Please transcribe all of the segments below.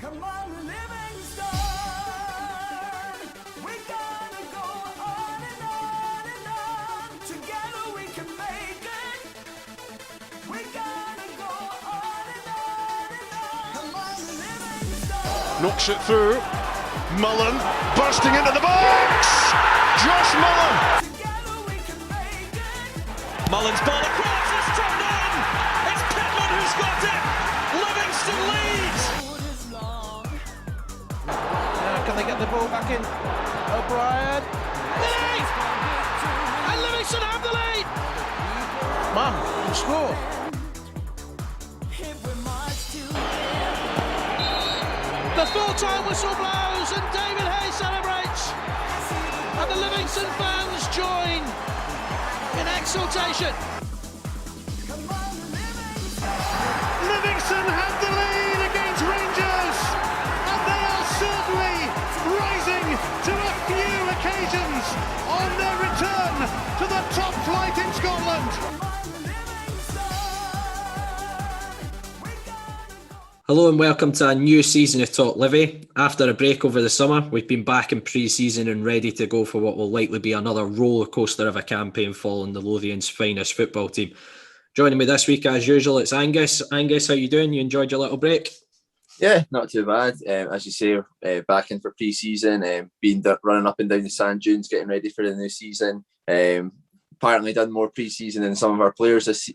Come on, Livingston. We gotta go on and on and on. Together we can make it. We gotta go on and on and on. Come on, Livingston. Knocks it through. Mullen bursting into the box. Josh Mullen. Together we can make it. Mullen's ball across, it's turned in! It's Pittman who's got it! Livingston leads! Can they get the ball back in? O'Brien. Lead! And Livingston have the lead! Man, can score. If we march together. The full-time whistle blows and David Hayes celebrates. And the Livingston fans join in exultation. Come on, Livingston. Livingston have the lead against Rangers, and they are certainly rising to a few occasions on their return to the top flight in Scotland. Come on, Livingston. We gotta go. Hello and welcome to a new season of Talk Livy. After a break over the summer, we've been back in pre-season and ready to go for what will likely be another roller coaster of a campaign following the Lothian's finest football team. Joining me this week, as usual, it's Angus. Angus, how you doing? You enjoyed your little break? Yeah, not too bad. As you say, back in for pre-season, running up and down the sand dunes, getting ready for the new season. Apparently done more pre-season than some of our players this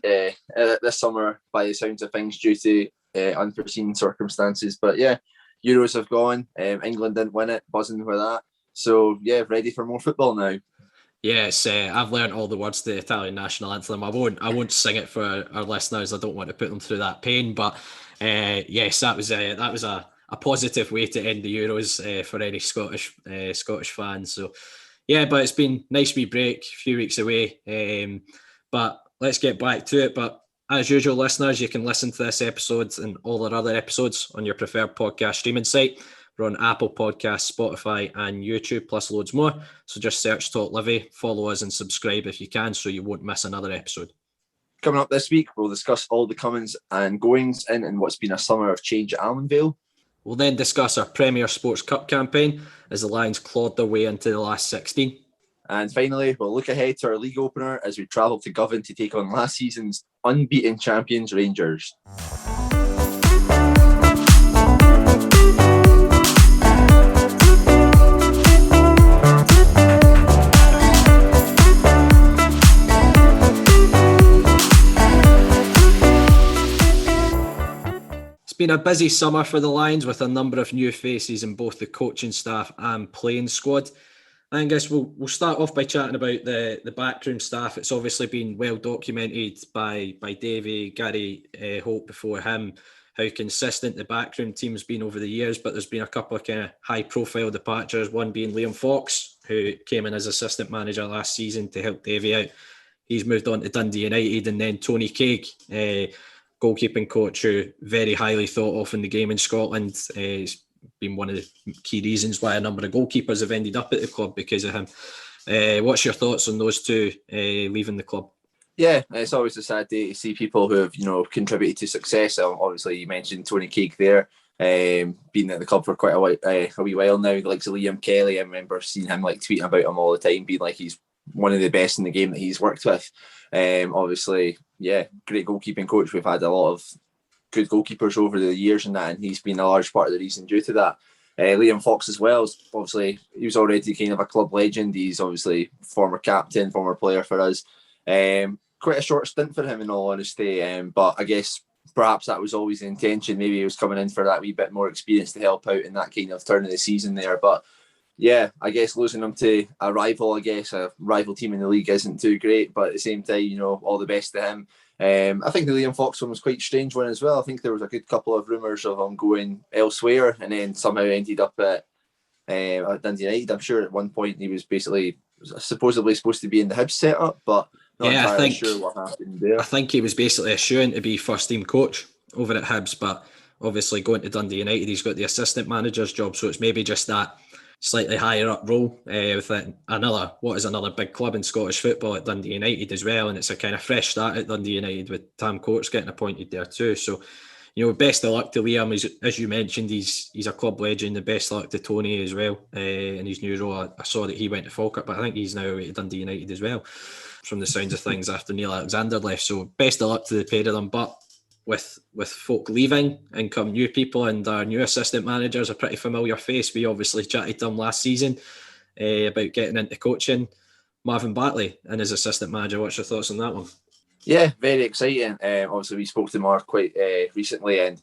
summer by the sounds of things due to unforeseen circumstances. But yeah, Euros have gone. England didn't win it, buzzing with that. So yeah, ready for more football now. Yes, I've learned all the words to the Italian national anthem. I won't sing it for our listeners. I don't want to put them through that pain. But yes, that was a positive way to end the Euros for any Scottish fans. So yeah, but it's been a nice wee break, a few weeks away. But let's get back to it. But as usual, listeners, you can listen to this episode and all our other episodes on your preferred podcast streaming site. We're on Apple Podcasts, Spotify and YouTube, plus loads more. So just search Talk Livy, follow us and subscribe if you can so you won't miss another episode. Coming up this week, we'll discuss all the comings and goings in what's been a summer of change at Almondvale. We'll then discuss our Premier Sports Cup campaign as the Lions clawed their way into the last 16. And finally, we'll look ahead to our league opener as we travel to Govan to take on last season's unbeaten champions Rangers. It's been a busy summer for the Lions with a number of new faces in both the coaching staff and playing squad. I guess we'll start off by chatting about the backroom staff. It's obviously been well documented by Davey, Gary Holt before him, how consistent the backroom team's been over the years, but there's been a couple of kind of high-profile departures, one being Liam Fox, who came in as assistant manager last season to help Davey out. He's moved on to Dundee United, and then Tony Craig, goalkeeping coach who very highly thought of in the game in Scotland. He's been one of the key reasons why a number of goalkeepers have ended up at the club because of him. What's your thoughts on those two leaving the club? Yeah, it's always a sad day to see people who have, contributed to success. Obviously, you mentioned Tony Craig there, been at the club for quite a wee while now. The likes of Liam Kelly, I remember seeing him tweeting about him all the time, being like he's one of the best in the game that he's worked with. Obviously, yeah, great goalkeeping coach. We've had a lot of good goalkeepers over the years and that, and he's been a large part of the reason due to that. Liam Fox as well, obviously he was already kind of a club legend. He's obviously former captain, former player for us. Quite a short stint for him in all honesty, but I guess perhaps that was always the intention. Maybe he was coming in for that wee bit more experience to help out in that kind of turn of the season there. But yeah, I guess losing him to a rival team in the league isn't too great, but at the same time, all the best to him. I think the Liam Fox one was quite a strange one as well. I think there was a good couple of rumours of him going elsewhere and then somehow ended up at Dundee United. I'm sure at one point he was supposedly supposed to be in the Hibs setup, but not entirely sure what happened there. I think he was basically assuring to be first team coach over at Hibs, but obviously going to Dundee United, he's got the assistant manager's job, so it's maybe just that slightly higher up role with another big club in Scottish football at Dundee United as well, and it's a kind of fresh start at Dundee United with Tam Courts getting appointed there too. So, best of luck to Liam. As you mentioned, he's a club legend. The best of luck to Tony as well in his new role. I saw that he went to Falkirk, but I think he's now away to Dundee United as well, from the sounds of things, after Neil Alexander left. So best of luck to the pair of them. But with folk leaving and come new people, and our new assistant manager's a pretty familiar face. We obviously chatted to him last season about getting into coaching. Marvin Batley and his assistant manager. What's your thoughts on that one? Yeah, very exciting. Obviously, we spoke to Marv quite recently, and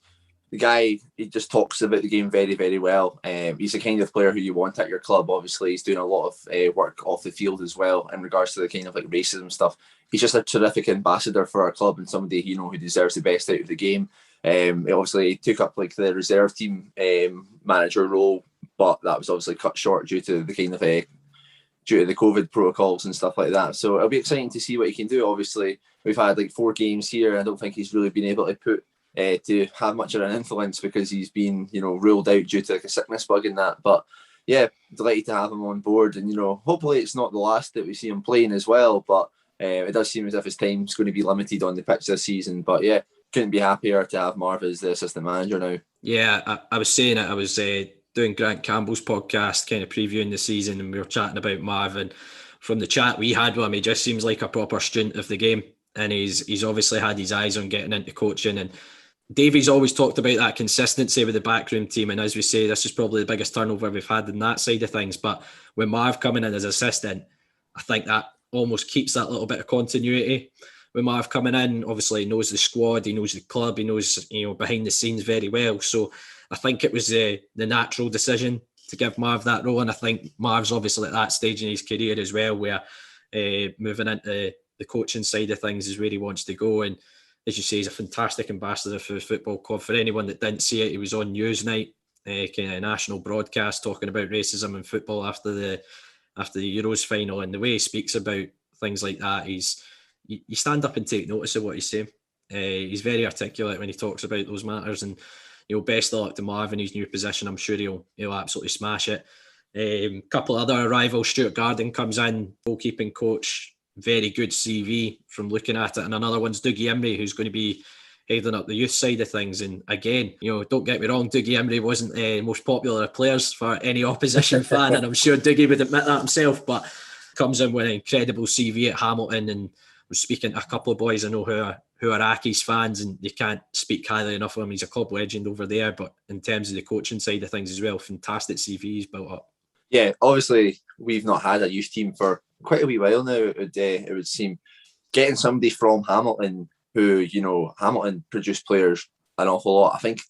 the guy, he just talks about the game very, very well. He's the kind of player who you want at your club. Obviously, he's doing a lot of work off the field as well in regards to the kind of like racism stuff. He's just a terrific ambassador for our club, and somebody who deserves the best out of the game. He obviously took up like the reserve team manager role, but that was obviously cut short due to the kind of due to the COVID protocols and stuff like that. So it'll be exciting to see what he can do. Obviously, we've had like 4 games here. I don't think he's really been able to have much of an influence because he's been, ruled out due to like a sickness bug and that. But yeah, delighted to have him on board. And, hopefully it's not the last that we see him playing as well. But it does seem as if his time's going to be limited on the pitch this season. But yeah, couldn't be happier to have Marv as the assistant manager now. Yeah, I was saying it. I was doing Grant Campbell's podcast, kind of previewing the season, and we were chatting about Marv, and from the chat we had with him, he just seems like a proper student of the game, and he's obviously had his eyes on getting into coaching. And Davey's always talked about that consistency with the backroom team, and as we say, this is probably the biggest turnover we've had in that side of things. But with Marv coming in as assistant, I think that almost keeps that little bit of continuity. With Marv coming in, obviously he knows the squad, he knows the club, he knows behind the scenes very well. So I think it was the natural decision to give Marv that role, and I think Marv's obviously at that stage in his career as well, where moving into the coaching side of things is where he wants to go. And as you say, he's a fantastic ambassador for the football club. For anyone that didn't see it, he was on Newsnight, kind of national broadcast, talking about racism in football after the Euros final, and the way he speaks about things like that, you stand up and take notice of what he's saying. He's very articulate when he talks about those matters, and best of luck to Marv in his new position. I'm sure he'll absolutely smash it. A couple of other arrivals. Stuart Garden comes in, goalkeeping coach, very good CV from looking at it. And another one's Dougie Imrie, who's going to be heading up the youth side of things. And again, don't get me wrong, Dougie Imrie wasn't the most popular of players for any opposition fan, and I'm sure Dougie would admit that himself, but comes in with an incredible CV at Hamilton. And was speaking to a couple of boys I know who are Aki's fans, and you can't speak highly enough of him. He's a club legend over there, but in terms of the coaching side of things as well, fantastic CV he's built up. Yeah, obviously we've not had a youth team for quite a wee while now. It would seem getting somebody from Hamilton who, Hamilton produced players an awful lot. I think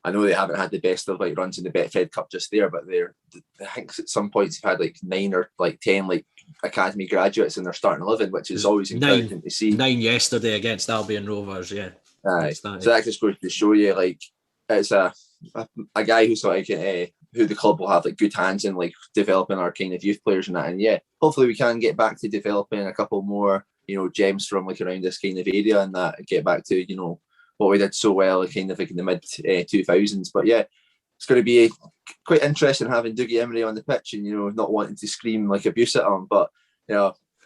I know they haven't had the best of runs in the Betfred Cup just there, but I think at some points they've had 9 or 10 academy graduates in their starting 11, which is always encouraging to see. 9 yesterday against Albion Rovers, yeah. Aye. So that just goes to show you, it's a guy who's who the club will have good hands in developing our kind of youth players and that. And yeah, hopefully we can get back to developing a couple more gems from around this kind of area, and that get back to what we did so well in the mid 2000s. But yeah, it's going to be quite interesting having Dougie Imrie on the pitch and not wanting to scream abuse at him, but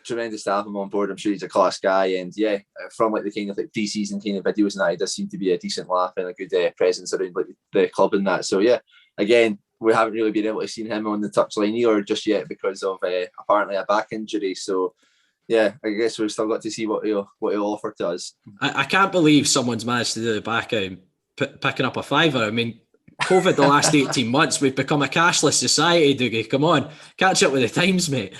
tremendous to have him on board. I'm sure he's a class guy, and yeah, from the kind of pre-season kind of videos and that, he does seem to be a decent laugh and a good presence around the club and that. So yeah, again, we haven't really been able to see him on the touchline either just yet because of apparently a back injury. So yeah, I guess we've still got to see what he'll offer to us. I can't believe someone's managed to do the back picking up a fiver. I mean, COVID the last 18 months, we've become a cashless society, Dougie. Come on, catch up with the times, mate.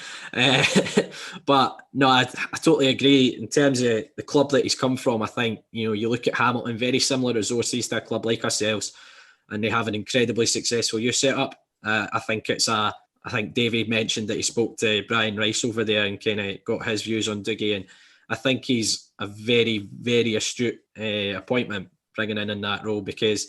But no, I totally agree. In terms of the club that he's come from, I think, you look at Hamilton, very similar resources to a club like ourselves, and they have an incredibly successful youth setup. I think David mentioned that he spoke to Brian Rice over there and kind of got his views on Dougie, and I think he's a very, very astute appointment bringing in that role because,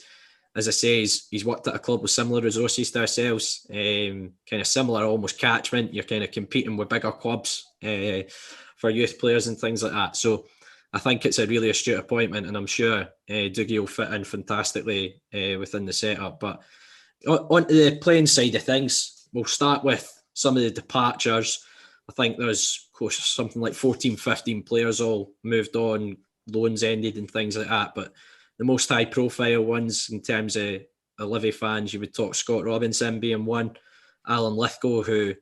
as I say, he's worked at a club with similar resources to ourselves, kind of similar, almost catchment. You're kind of competing with bigger clubs for youth players and things like that. So I think it's a really astute appointment, and I'm sure Dougie will fit in fantastically within the setup. But onto the playing side of things, we'll start with some of the departures. I think there's, of course, something like 14, 15 players all moved on, loans ended and things like that. But most high profile ones in terms of Livy fans, you would talk Scott Robinson being one, Alan Lithgow, who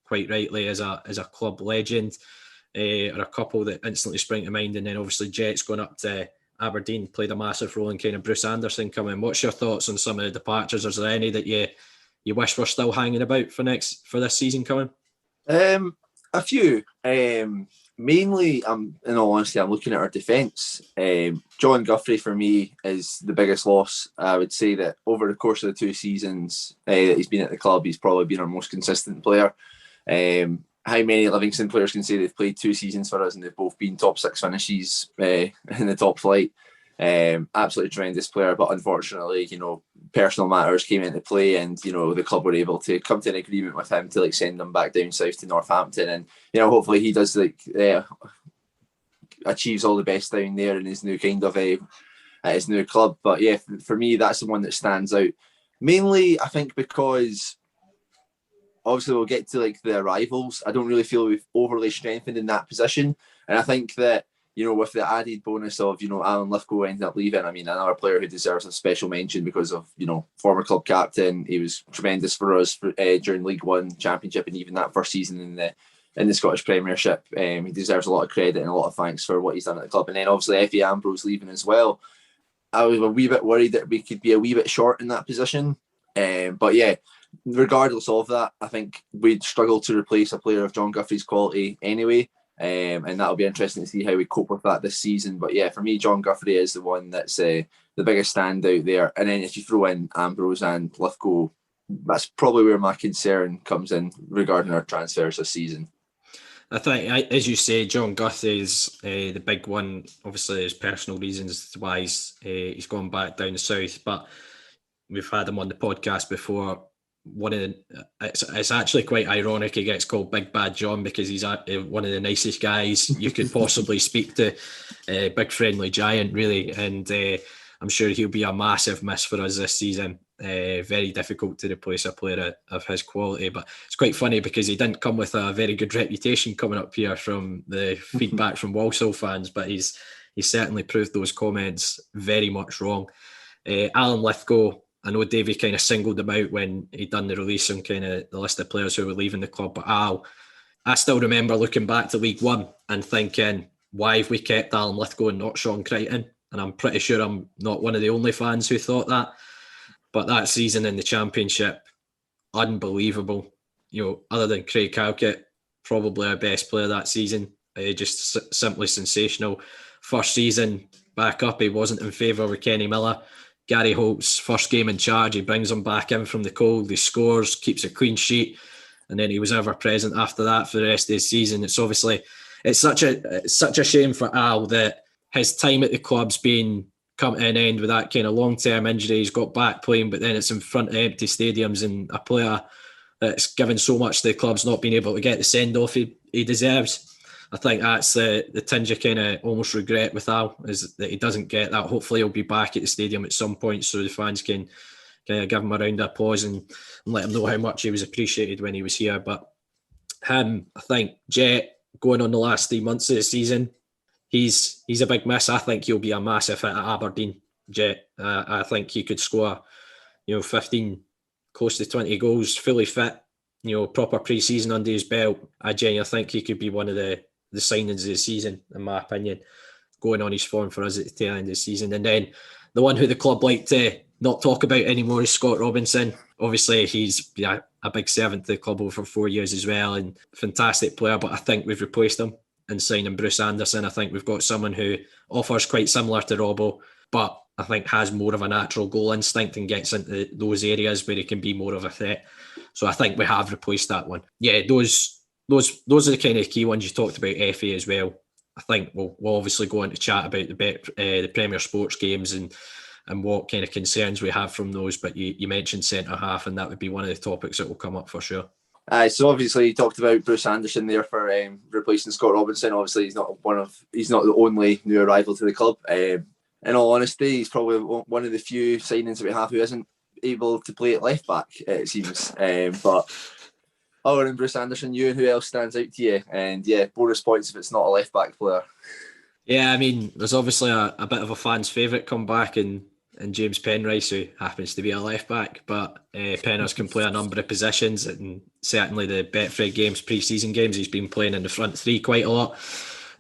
quite rightly is a club legend, are a couple that instantly spring to mind. And then obviously Jet's going up to Aberdeen, played a massive role in kind of Bruce Anderson coming. What's your thoughts on some of the departures? Is there any that you wish were still hanging about for this season coming? A few. Mainly, in all honesty, I'm looking at our defence. John Guthrie for me is the biggest loss. I would say that over the course of the 2 seasons that he's been at the club, he's probably been our most consistent player. How many Livingston players can say they've played 2 seasons for us and they've both been top 6 finishes in the top flight? Absolutely tremendous player, but unfortunately, personal matters came into play, and the club were able to come to an agreement with him to send him back down south to Northampton, and hopefully he does achieves all the best down there in his new at his new club. But yeah, for me, that's the one that stands out. Mainly, I think because obviously we'll get to the arrivals. I don't really feel we've overly strengthened in that position, and I think that with the added bonus of, Alan Lithgow ended up leaving. I mean, another player who deserves a special mention because of, former club captain. He was tremendous for us during League One, Championship, and even that first season in the Scottish Premiership. He deserves a lot of credit and a lot of thanks for what he's done at the club. And then obviously Effie Ambrose leaving as well. I was a wee bit worried that we could be a wee bit short in that position. But yeah, regardless of that, I think we'd struggle to replace a player of John Guthrie's quality anyway. And that'll be interesting to see how we cope with that this season. But yeah, for me, John Guthrie is the one that's the biggest standout there. And then if you throw in Ambrose and Lithgow, that's probably where my concern comes in regarding our transfers this season. I think, as you say, John Guthrie is the big one. Obviously, there's personal reasons why he's gone back down the south. But we've had him on the podcast before. It's actually quite ironic he gets called Big Bad John, because he's one of the nicest guys you could possibly speak to, big friendly giant really, and I'm sure he'll be a massive miss for us this season. Very difficult to replace a player of his quality, but it's quite funny because he didn't come with a very good reputation coming up here from the feedback from Walsall fans, but he's certainly proved those comments very much wrong. Alan Lithgow, I know Davey kind of singled him out when he'd done the release on kind of the list of players who were leaving the club. But I still remember looking back to League One and thinking, why have we kept Alan Lithgow and not Sean Crichton? And I'm pretty sure I'm not one of the only fans who thought that. But that season in the Championship, unbelievable. Other than Craig Halkett, probably our best player that season. Just simply sensational. First season back up, he wasn't in favour with Kenny Miller. Gary Holt's first game in charge, he brings him back in from the cold, he scores, keeps a clean sheet, and then he was ever present after that for the rest of the season. It's such a shame for Al that his time at the club's come to an end with that kind of long-term injury. He's got back playing, but then it's in front of empty stadiums, and a player that's given so much to the club's not been able to get the send-off he deserves. I think that's the tinge of kind of almost regret with Al, is that he doesn't get that. Hopefully he'll be back at the stadium at some point so the fans can kind of give him a round of applause and let him know how much he was appreciated when he was here. But him, I think, Jet, going on the last 3 months of the season, he's a big miss. I think he'll be a massive hit at Aberdeen, Jet. I think he could score, 15, close to 20 goals, fully fit, proper pre-season under his belt. I genuinely think he could be one of the signings of the season, in my opinion, going on his form for us at the tail end of the season. And then the one who the club like to not talk about anymore is Scott Robinson. Obviously, he's been a big servant to the club over 4 years as well, and fantastic player, but I think we've replaced him in signing Bruce Anderson. I think we've got someone who offers quite similar to Robbo, but I think has more of a natural goal instinct and gets into those areas where he can be more of a threat. So I think we have replaced that one. Yeah, those are the kind of key ones. You talked about Effie as well. I think we'll obviously go on to chat about the Premier Sports games and what kind of concerns we have from those. But you mentioned centre half, and that would be one of the topics that will come up for sure. So obviously you talked about Bruce Anderson there for replacing Scott Robinson. Obviously he's not the only new arrival to the club. In all honesty, he's probably one of the few signings that we have who isn't able to play at left back, it seems. But other than Bruce Anderson, who else stands out to you? And yeah, bonus points if it's not a left back player. Yeah, I mean, there's obviously a bit of a fan's favourite come back in James Penrice, who happens to be a left back, but Penrice can play a number of positions, and certainly the Betfred games, pre-season games, he's been playing in the front three quite a lot.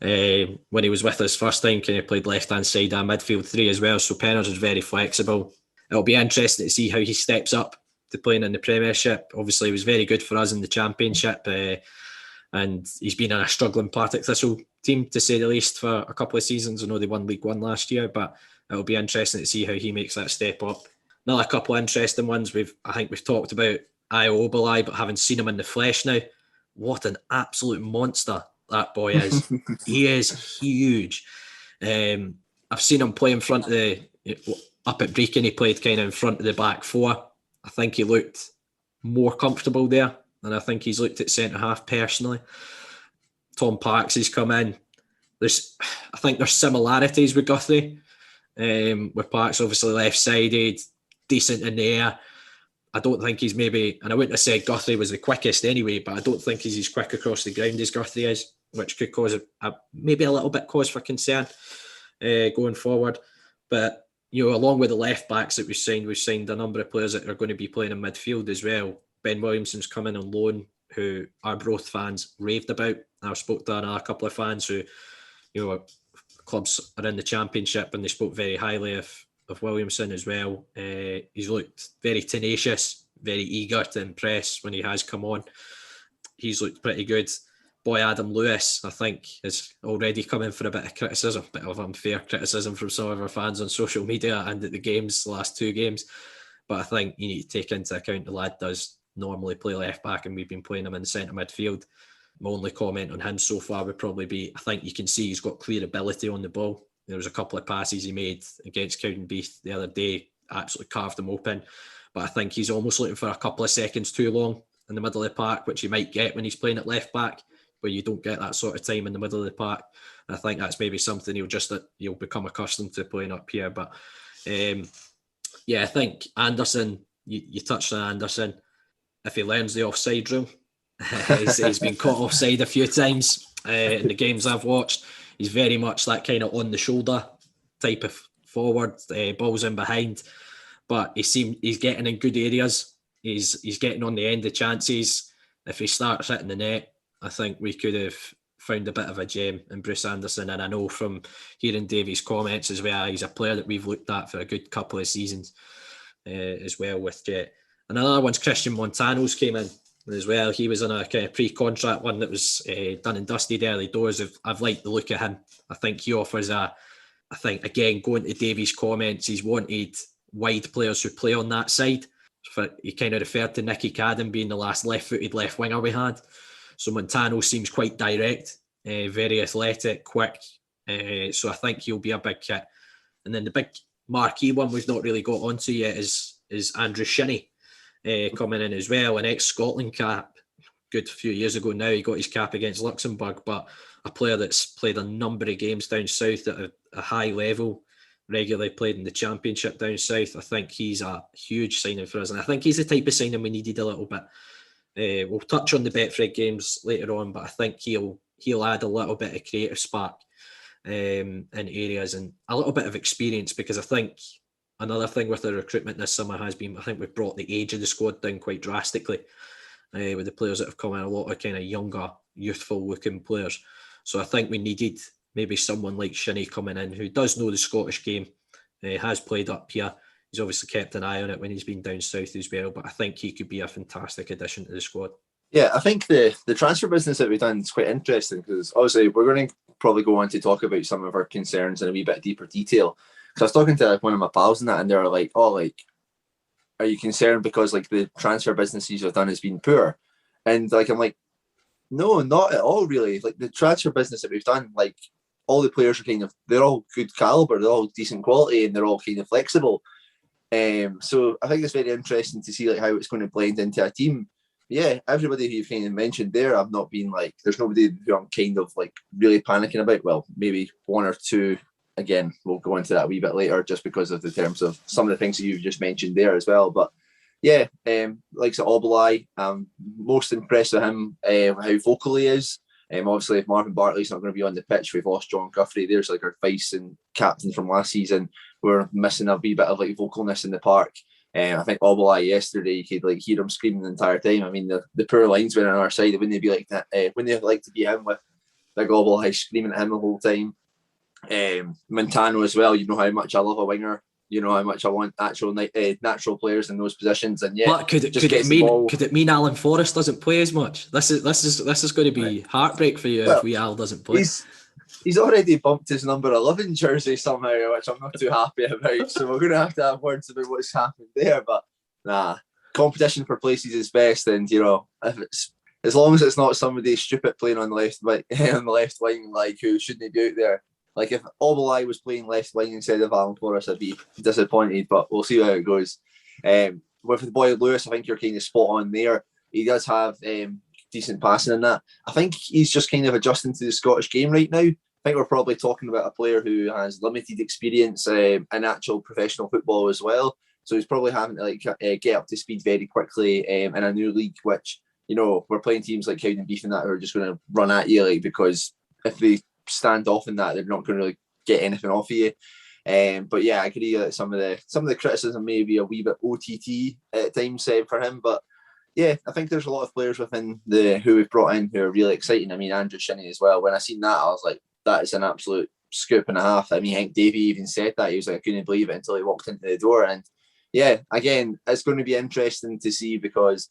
When he was with us first time, he played left-hand side and midfield three as well, so Penrice is very flexible. It'll be interesting to see how he steps up to playing in the Premiership. Obviously, he was very good for us in the Championship, and he's been in a struggling Partick Thistle team, to say the least, for a couple of seasons. I know they won League One last year, but it'll be interesting to see how he makes that step up. Another couple of interesting ones I think we've talked about Io Obalai, but having seen him in the flesh now, what an absolute monster that boy is. He is huge. I've seen him play in front of up at Brecon, he played kind of in front of the back four. I think he looked more comfortable there, and I think he's looked at centre half personally. Tom Parks has come in. I think there's similarities with Guthrie. With Parks obviously left-sided, decent in the air. I don't think he's maybe, and I wouldn't have said Guthrie was the quickest anyway, but I don't think he's as quick across the ground as Guthrie is, which could cause maybe a little bit cause for concern going forward. But along with the left backs that we've signed a number of players that are going to be playing in midfield as well. Ben Williamson's coming on loan, who our Broth fans raved about. I spoke to a couple of fans who, clubs are in the Championship, and they spoke very highly of Williamson as well. He's looked very tenacious, very eager to impress when he has come on. He's looked pretty good. Boy Adam Lewis, I think, is already coming for a bit of criticism, a bit of unfair criticism from some of our fans on social media and at the games, the last two games. But I think you need to take into account the lad does normally play left back, and we've been playing him in centre midfield. My only comment on him so far would probably be, I think you can see he's got clear ability on the ball. There was a couple of passes he made against Cowdenbeath the other day, absolutely carved them open. But I think he's almost looking for a couple of seconds too long in the middle of the park, which you might get when he's playing at left back, where you don't get that sort of time in the middle of the park. And I think that's maybe something he'll become accustomed to playing up here. But I think Anderson, you touched on Anderson. If he learns the offside rule, he's been caught offside a few times in the games I've watched. He's very much that kind of on the shoulder type of forward, balls in behind. But he's getting in good areas. He's getting on the end of chances. If he starts hitting the net, I think we could have found a bit of a gem in Bruce Anderson. And I know from hearing Davy's comments as well, he's a player that we've looked at for a good couple of seasons as well with Jet. Another one's Christian Montano's came in as well. He was on a kind of pre-contract one that was done and dusted early doors. I've liked the look of him. I think he offers I think, again, going to Davy's comments, he's wanted wide players who play on that side. He kind of referred to Nicky Cadden being the last left-footed left winger we had. So Montano seems quite direct, very athletic, quick. So I think he'll be a big kit. And then the big marquee one we've not really got onto yet is Andrew Shinnie coming in as well, an ex-Scotland cap. Good few years ago now, he got his cap against Luxembourg, but a player that's played a number of games down south at a high level, regularly played in the Championship down south. I think he's a huge signing for us, and I think he's the type of signing we needed a little bit. We'll touch on the Betfred games later on, but I think he'll add a little bit of creative spark in areas and a little bit of experience, because I think another thing with the recruitment this summer has been, I think we've brought the age of the squad down quite drastically with the players that have come in, a lot of kind of younger, youthful looking players. So I think we needed maybe someone like Shinnie coming in who does know the Scottish game, has played up here. He's obviously kept an eye on it when he's been down south as well, but I think he could be a fantastic addition to the squad. Yeah, I think the transfer business that we've done is quite interesting, because obviously we're going to probably go on to talk about some of our concerns in a wee bit deeper detail. Because I was talking to one of my pals and that, and they were like, "Oh, like, are you concerned because like the transfer business you've done has been poor?" And like, I'm like, no, not at all, really. Like the transfer business that we've done, like all the players are they're all good caliber, they're all decent quality, and they're all kind of flexible. So I think it's very interesting to see like how it's going to blend into a team. Yeah, everybody who you've kind of mentioned there, I've not been like, there's nobody who I'm kind of like really panicking about. Well, maybe one or two. Again, we'll go into that a wee bit later, just because of the terms of some of the things that you've just mentioned there as well. But yeah, like Obalai, I'm most impressed with him, how vocal he is. Obviously, if Marvin Bartley's not going to be on the pitch, we've lost John Guthrie. There's like our vice and captain from last season. We're missing a wee bit of like vocalness in the park. I think Obalai yesterday, you could like hear him screaming the entire time. I mean, the poor linesman on our side, wouldn't they be like that? Wouldn't they like to be him with like Obalai screaming at him the whole time? Montano as well. You know how much I love a winger. You know how much I want actual natural players in those positions. And yeah, but could it mean Alan Forrest doesn't play as much? This is going to be heartbreak for you if Al doesn't play. He's already bumped his number 11 jersey somehow, which I'm not too happy about. So we're going to have words about what's happened there. But nah, competition for places is best, and you know, if it's as long as it's not somebody stupid playing on the left wing, like who shouldn't be out there. Like if Obalai was playing left wing instead of Alan Forrest, I'd be disappointed. But we'll see how it goes. With the boy Lewis, I think you're kind of spot on there. He does have decent passing in that. I think he's just kind of adjusting to the Scottish game right now. I think we're probably talking about a player who has limited experience in actual professional football as well. So he's probably having to get up to speed very quickly in a new league, which, you know, we're playing teams like Cowdenbeath and that who are just going to run at you, like, because if they stand off in that, they're not going to really get anything off of you. But yeah, I agree that some of the criticism may be a wee bit OTT at times for him, but yeah, I think there's a lot of players within who we've brought in who are really exciting. I mean, Andrew Shinnie as well. When I seen that, I was like, that is an absolute scoop and a half. I mean, Hank Davey even said that. He was like, I couldn't believe it until he walked into the door. And yeah, again, it's going to be interesting to see, because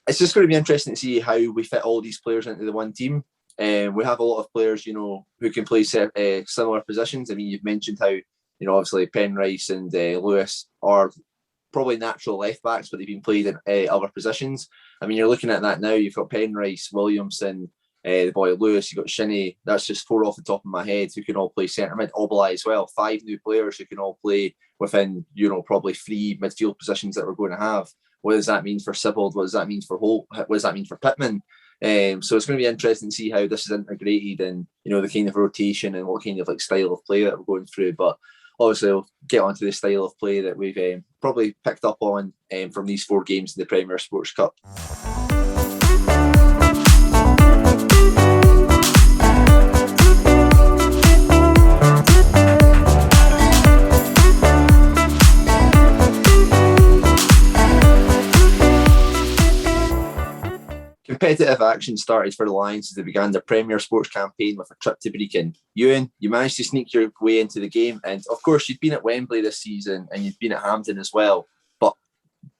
it's just going to be interesting to see how we fit all these players into the one team. We have a lot of players, you know, who can play similar positions. I mean, you've mentioned how, you know, obviously Penrice and Lewis are probably natural left backs, but they've been played in other positions. I mean, you're looking at that now. You've got Penrice, Williamson, the boy Lewis, you've got Shinnie. That's just 4 off the top of my head who can all play centre mid. Obalai as well. 5 new players who can all play within, you know, probably 3 midfield positions that we're going to have. What does that mean for Sibbald? What does that mean for Holt? What does that mean for Pittman? So it's going to be interesting to see how this is integrated and, you know, the kind of rotation and what kind of like style of play that we're going through. But obviously, we'll get onto the style of play that we've probably picked up on from these 4 games in the Premier Sports Cup. Competitive action started for the Lions as they began their Premier Sports campaign with a trip to Brecon. Ewan, you managed to sneak your way into the game, and of course you'd been at Wembley this season and you'd been at Hampden as well. But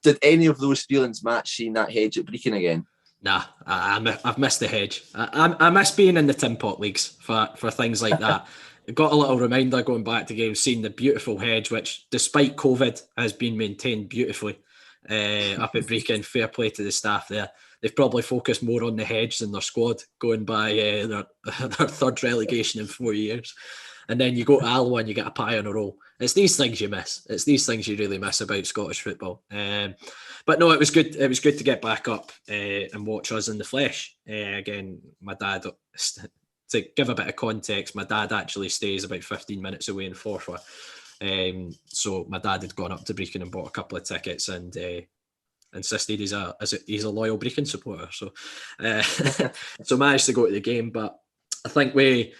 did any of those feelings match seeing that hedge at Brecon again? Nah, I've missed the hedge. I miss being in the Tin Pot leagues for things like that. I got a little reminder going back to games, seeing the beautiful hedge, which despite COVID has been maintained beautifully up at Brecon. Fair play to the staff there. They've probably focused more on the hedge than their squad, going by their 3rd relegation in 4 years. And then you go to Alloa and you get a pie on a roll. It's these things you miss. It's these things you really miss about Scottish football. But no, it was good. It was good to get back up and watch us in the flesh. Again, my dad, to give a bit of context, my dad actually stays about 15 minutes away in Forfar. So my dad had gone up to Brecon and bought a couple of tickets and insisted he's a loyal Brecon supporter. So so managed to go to the game. But I think we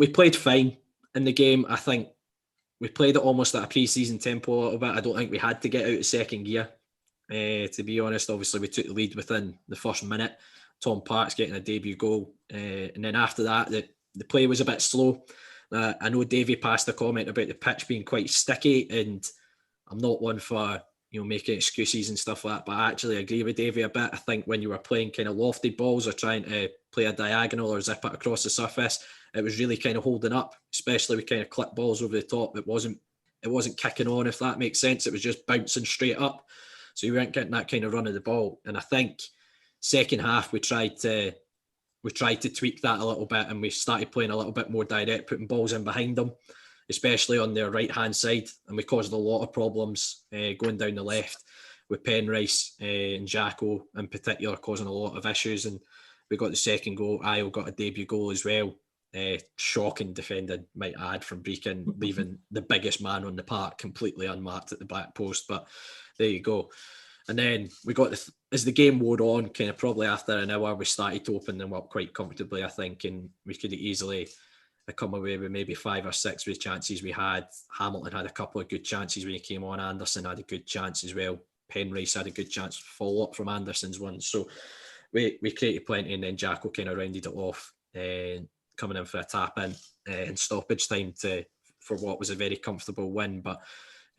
played fine in the game. I think we played it almost at a pre-season tempo a little bit. I don't think we had to get out of second gear. To be honest, obviously we took the lead within the first minute. Tom Parks getting a debut goal. And then after that, the play was a bit slow. I know Davey passed a comment about the pitch being quite sticky, and I'm not one for, you know, making excuses and stuff like that, but I actually agree with Davey a bit. I think when you were playing kind of lofted balls or trying to play a diagonal or zip it across the surface, it was really kind of holding up, especially with kind of clip balls over the top. It wasn't kicking on, if that makes sense. It was just bouncing straight up. So you weren't getting that kind of run of the ball. And I think second half we tried to tweak that a little bit, and we started playing a little bit more direct, putting balls in behind them, especially on their right-hand side. And we caused a lot of problems going down the left with Penrice and Jacko in particular, causing a lot of issues. And we got the second goal. Ayo got a debut goal as well. Shocking defending, might add, from Brecon, leaving the biggest man on the park completely unmarked at the back post. But there you go. And then we got as the game wore on, kind of probably after an hour, we started to open them up quite comfortably, I think, and we could easily come away with maybe 5 or 6 with chances we had. Hamilton had a couple of good chances when he came on. Anderson had a good chance as well. Penrice had a good chance to follow up from Anderson's one. So we created plenty, and then Jacko kind of rounded it off, coming in for a tap in stoppage time for what was a very comfortable win. But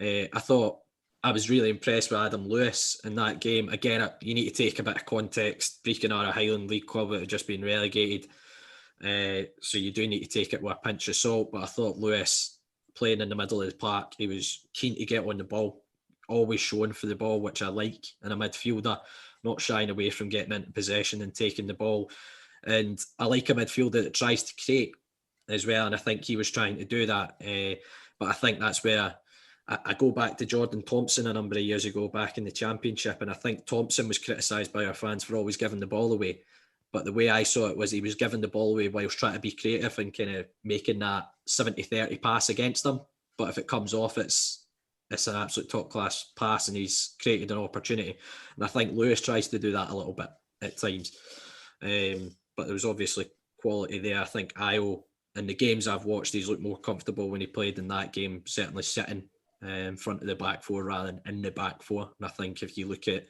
I thought I was really impressed with Adam Lewis in that game. Again, you need to take a bit of context. Brecon are a Highland League club that had just been relegated. So you do need to take it with a pinch of salt. But I thought Lewis, playing in the middle of the park, he was keen to get on the ball, always showing for the ball, which I like in a midfielder, not shying away from getting into possession and taking the ball. And I like a midfielder that tries to create as well. And I think he was trying to do that. But I think that's where I go back to Jordan Thompson a number of years ago back in the Championship, and I think Thompson was criticised by our fans for always giving the ball away. But the way I saw it was he was giving the ball away whilst trying to be creative and kind of making that 70-30 pass against them. But if it comes off, it's an absolute top-class pass, and he's created an opportunity. And I think Lewis tries to do that a little bit at times. But there was obviously quality there. I think Io, in the games I've watched, he's looked more comfortable when he played in that game, certainly sitting in front of the back four rather than in the back four. And I think if you look at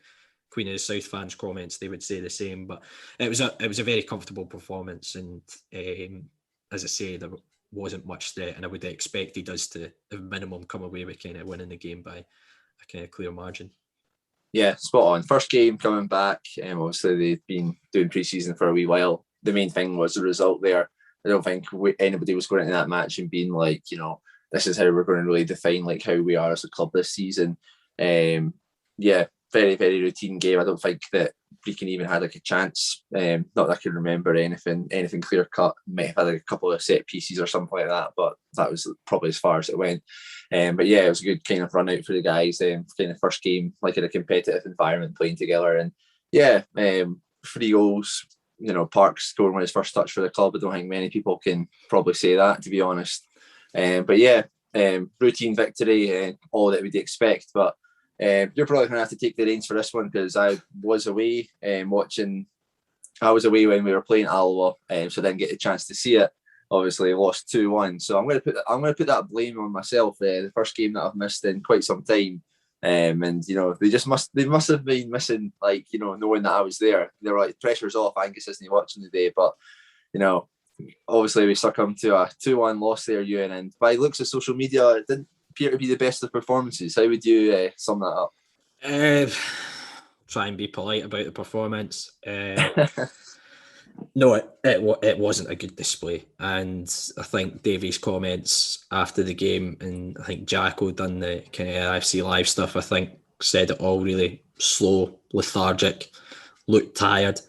Queen of the South fans' comments, they would say the same. But it was a very comfortable performance, and as I say, there wasn't much threat, and I would have expected us to, at minimum, come away with kind of winning the game by a kind of clear margin. Yeah, spot on. First game coming back, obviously they've been doing pre-season for a wee while. The main thing was the result there. I don't think anybody was going into that match and being like, this is how we're going to really define like how we are as a club this season. Yeah, very, very routine game. I don't think that Brecon even had like a chance. Not that I can remember anything clear cut. Might have had like a couple of set pieces or something like that, but that was probably as far as it went. But yeah, it was a good kind of run out for the guys. Kind of first game, like in a competitive environment, playing together, and yeah, 3 goals. Parks scoring with his first touch for the club. I don't think many people can probably say that, to be honest. But yeah, routine victory, all that we'd expect. But you're probably going to have to take the reins for this one, because I was away watching. I was away when we were playing Alloa, so I didn't get a chance to see it. Obviously, lost 2-1. So I'm going to put that blame on myself. The first game that I've missed in quite some time. And they must have been missing, like, knowing that I was there. They were like, pressure's off, Angus isn't watching today. But obviously we succumbed to a 2-1 loss there, Ewan, and by looks of social media, it didn't appear to be the best of performances. How would you sum that up? Try and be polite about the performance. No, it wasn't a good display, and I think Davy's comments after the game, and I think Jacko done the kind of IFC Live stuff, I think said it all, really slow, lethargic, looked tired.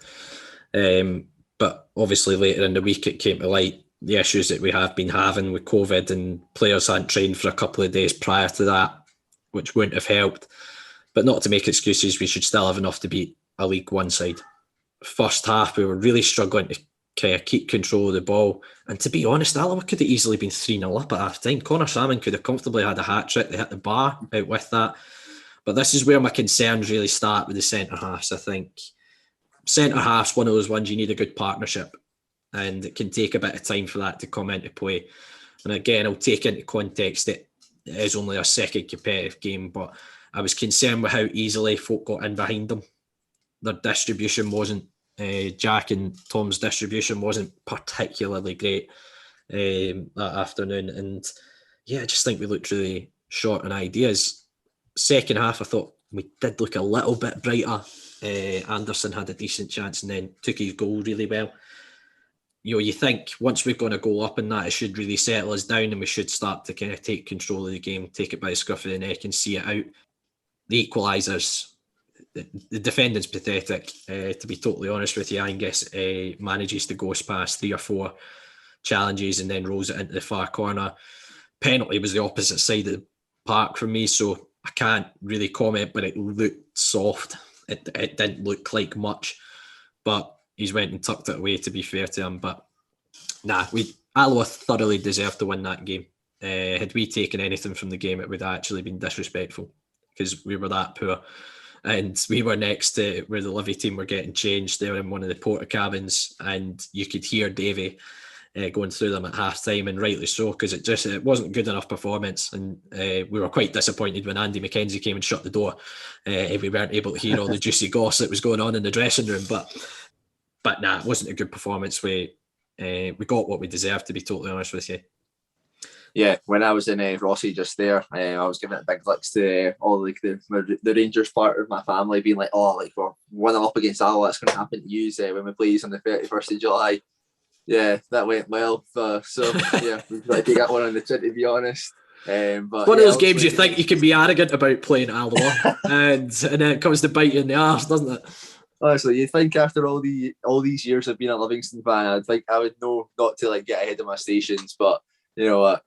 But obviously later in the week it came to light the issues that we have been having with COVID, and players hadn't trained for a couple of days prior to that, which wouldn't have helped. But not to make excuses, we should still have enough to beat a League One side. First half, we were really struggling to kind of keep control of the ball. And to be honest, Alloa could have easily been 3-0 up at half time. Connor Salmon could have comfortably had a hat trick. They hit the bar out with that. But this is where my concerns really start with the centre halves. I think centre halves, one of those ones you need a good partnership, and it can take a bit of time for that to come into play. And again, I'll take into context that it is only a second competitive game, but I was concerned with how easily folk got in behind them. Their distribution wasn't, Jack and Tom's distribution wasn't particularly great that afternoon. And yeah, I just think we looked really short on ideas. Second half, I thought we did look a little bit brighter. Anderson had a decent chance and then took his goal really well. You think once we've got a goal up in that, it should really settle us down and we should start to kind of take control of the game, take it by the scruff of the neck and see it out. The equalisers, the defending's pathetic, to be totally honest with you. Angus manages to ghost past 3 or 4 challenges and then rolls it into the far corner. Penalty was the opposite side of the park for me, so I can't really comment, but it looked soft. It didn't look like much, but he's went and tucked it away, to be fair to him. But Alloa thoroughly deserved to win that game. Had we taken anything from the game, it would have actually been disrespectful, because we were that poor. And we were next to where the Livy team were getting changed. They were in one of the porta cabins, and you could hear Davy going through them at half time, and rightly so, because it wasn't good enough performance. And we were quite disappointed when Andy McKenzie came and shut the door. We weren't able to hear all the juicy gossip that was going on in the dressing room. But nah, it wasn't a good performance. We got what we deserved, to be totally honest with you. Yeah, when I was in Rossi just there, I was giving it big licks to all like the Rangers part of my family, being like, "Oh, like we're 1-0 up against Alloa. That's going to happen to you when we play on the 31st of July." Yeah, that went well. So yeah, we tried to get one on the chin, to be honest. But one of those games you think you can be arrogant about playing at Alloa, and then it comes to bite you in the arse, doesn't it? Honestly, you think after all these years of being a Livingston fan, I'd think I would know not to like get ahead of my stations, but you know what,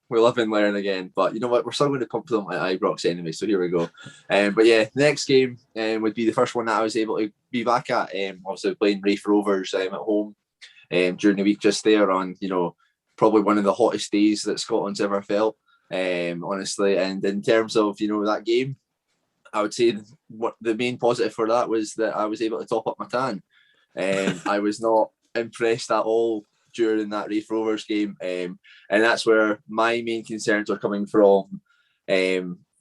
we live and learn again. But you know what, we're still going to compliment my Ibrox anyway, so here we go. But yeah, next game would be the first one that I was able to be back at. Obviously playing Raith Rovers at home during the week just there on, you know, probably one of the hottest days that Scotland's ever felt, honestly. And in terms of, you know, that game, I would say what the main positive for that was that I was able to top up my tan. I was not impressed at all during that Raith Rovers game, and that's where my main concerns are coming from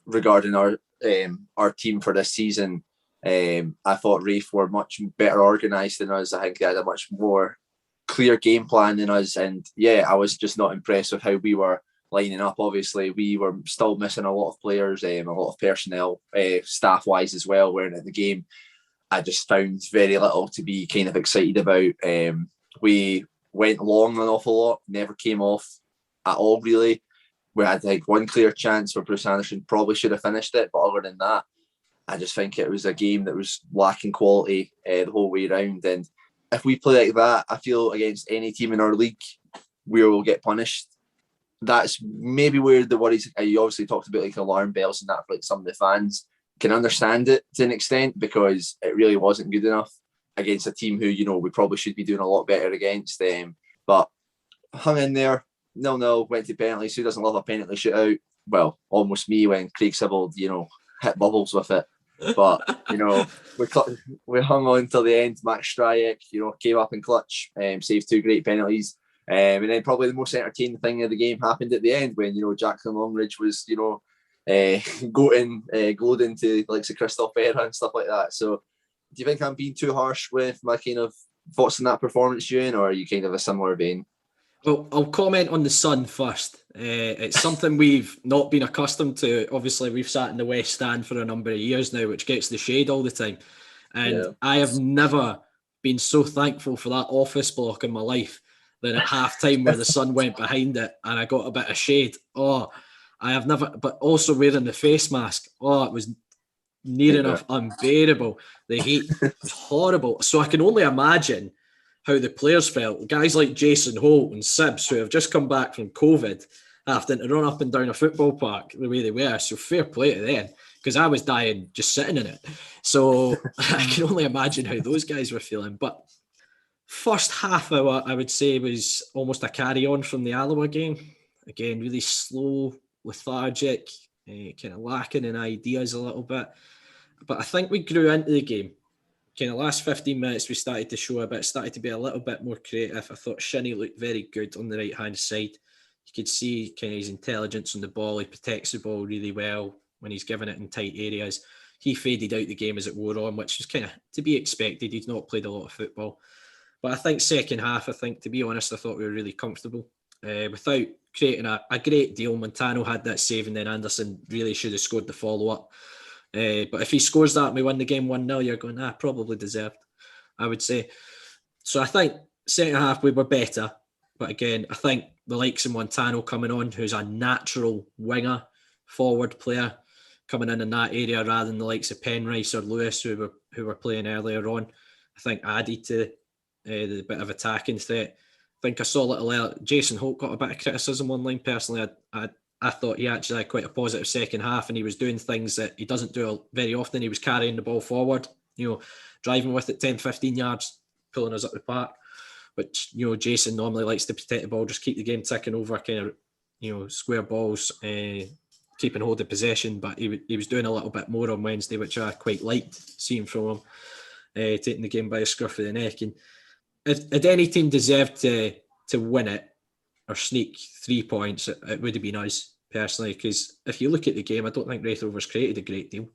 regarding our team for this season. I thought Raith were much better organised than us. I think they had a much more clear game plan than us, and yeah, I was just not impressed with how we were lining up. Obviously, we were still missing a lot of players, a lot of personnel, staff-wise as well, weren't at the game. I just found very little to be kind of excited about. We went long an awful lot, never came off at all, really. We had like one clear chance where Bruce Anderson probably should have finished it, but other than that, I just think it was a game that was lacking quality the whole way around. And if we play like that, I feel against any team in our league, we will get punished. That's maybe where the worries. You obviously talked about like alarm bells and that for like some of the fans. Can understand it to an extent because it really wasn't good enough against a team who, you know, we probably should be doing a lot better against them. But hung in there, 0-0, went to penalties. Who doesn't love a penalty shootout? Well, almost me when Craig Sibbald, you know, hit bubbles with it. But, you know, we hung on till the end. Max Stryek, you know, came up in clutch, saved 2 great penalties. And then probably the most entertaining thing of the game happened at the end when, you know, Jackson Longridge was, you know, glowed into like Christoph Berra and stuff like that. So do you think I'm being too harsh with my kind of thoughts on that performance, Ewan, or are you kind of a similar vein? Well, I'll comment on the sun first. It's something we've not been accustomed to. Obviously, we've sat in the West Stand for a number of years now, which gets the shade all the time. And yeah. I have never been so thankful for that office block in my life than at halftime where the sun went behind it and I got a bit of shade. Oh, I have never, but also wearing the face mask. Oh, it was near enough unbearable. The heat was horrible. So I can only imagine how the players felt. Guys like Jason Holt and Sibbs, who have just come back from COVID, having to run up and down a football park the way they were. So fair play to them, because I was dying just sitting in it. So I can only imagine how those guys were feeling. But first half hour, I would say, was almost a carry-on from the Alloa game. Again, really slow, lethargic, kind of lacking in ideas a little bit. But I think we grew into the game. Kind of last 15 minutes, we started to show a bit, started to be a little bit more creative. I thought Shinnie looked very good on the right-hand side. You could see kind of his intelligence on the ball. He protects the ball really well when he's given it in tight areas. He faded out the game as it wore on, which was kind of to be expected. He's not played a lot of football. But I think second half, to be honest, I thought we were really comfortable. Without creating a great deal. Montano had that save and then Anderson really should have scored the follow-up. But if he scores that and we win the game 1-0, you're going, probably deserved, I would say. So I think second half we were better. But again, I think the likes of Montano coming on, who's a natural winger, forward player, coming in that area rather than the likes of Penrice or Lewis, who were playing earlier on, I think added to the bit of attacking threat. I think I saw a little Jason Holt got a bit of criticism online. Personally, I thought he actually had quite a positive second half and he was doing things that he doesn't do very often. He was carrying the ball forward, driving with it 10, 15 yards, pulling us up the park, which, Jason normally likes to protect the ball, just keep the game ticking over, kind of, square balls, kind keeping hold of possession, but he was doing a little bit more on Wednesday, which I quite liked seeing from him, taking the game by a scruff of the neck. And if any team deserved to win it or sneak 3 points, it would have been us personally, because if you look at the game, I don't think Raith Rovers created a great deal.